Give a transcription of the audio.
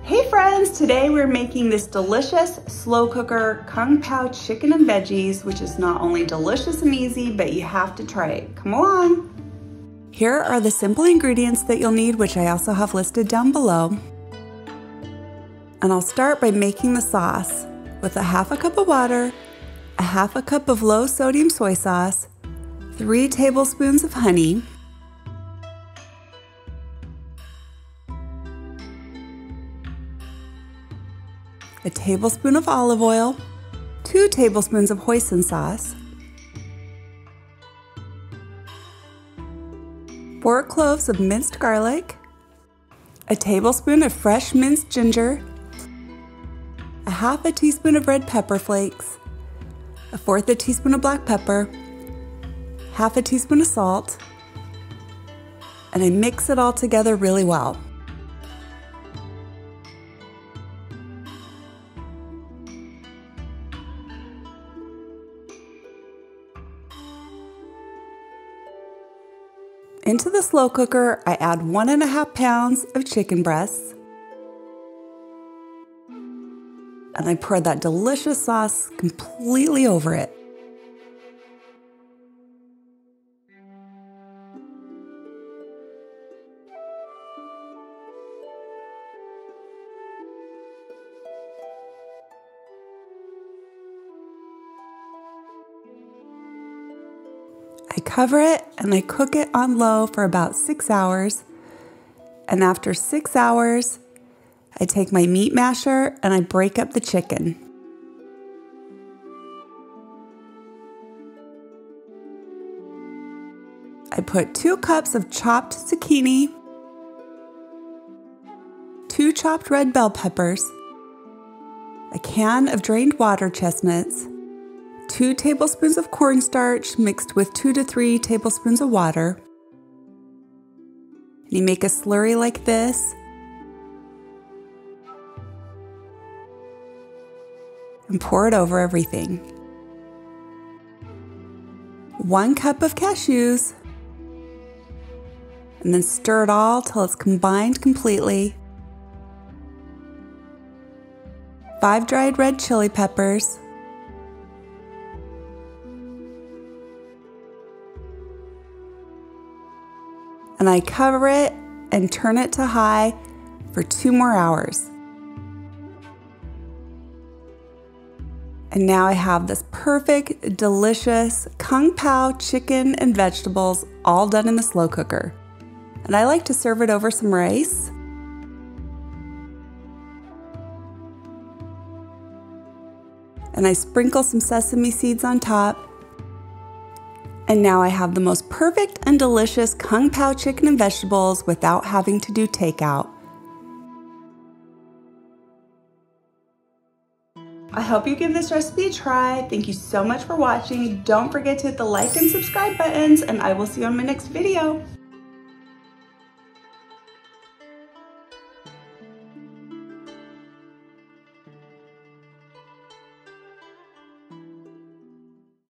Hey friends, today we're making this delicious slow cooker Kung Pao chicken and veggies, which is not only delicious and easy, but you have to try it. Come along. Here are the simple ingredients that you'll need, which I also have listed down below. And I'll start by making the sauce with a half a cup of water, a half a cup of low sodium soy sauce, 3 tablespoons of honey, a tablespoon of olive oil, 2 tablespoons of hoisin sauce, 4 cloves of minced garlic, a tablespoon of fresh minced ginger, a half a teaspoon of red pepper flakes, a 1/4 a teaspoon of black pepper, half a teaspoon of salt, and I mix it all together really well. Into the slow cooker, I add 1½ pounds of chicken breasts, and I pour that delicious sauce completely over it. I cover it and I cook it on low for about 6 hours. And after 6 hours, I take my meat masher and I break up the chicken. I put 2 cups of chopped zucchini, 2 chopped red bell peppers, a can of drained water chestnuts, 2 tablespoons of cornstarch mixed with 2 to 3 tablespoons of water. You make a slurry like this. And pour it over everything. 1 cup of cashews. And then stir it all till it's combined completely. 5 dried red chili peppers. And I cover it and turn it to high for 2 more hours. And now I have this perfect, delicious Kung Pao chicken and vegetables all done in the slow cooker. And I like to serve it over some rice. And I sprinkle some sesame seeds on top. And now I have the most perfect and delicious Kung Pao chicken and vegetables without having to do takeout. I hope you give this recipe a try. Thank you so much for watching. Don't forget to hit the like and subscribe buttons, and I will see you on my next video.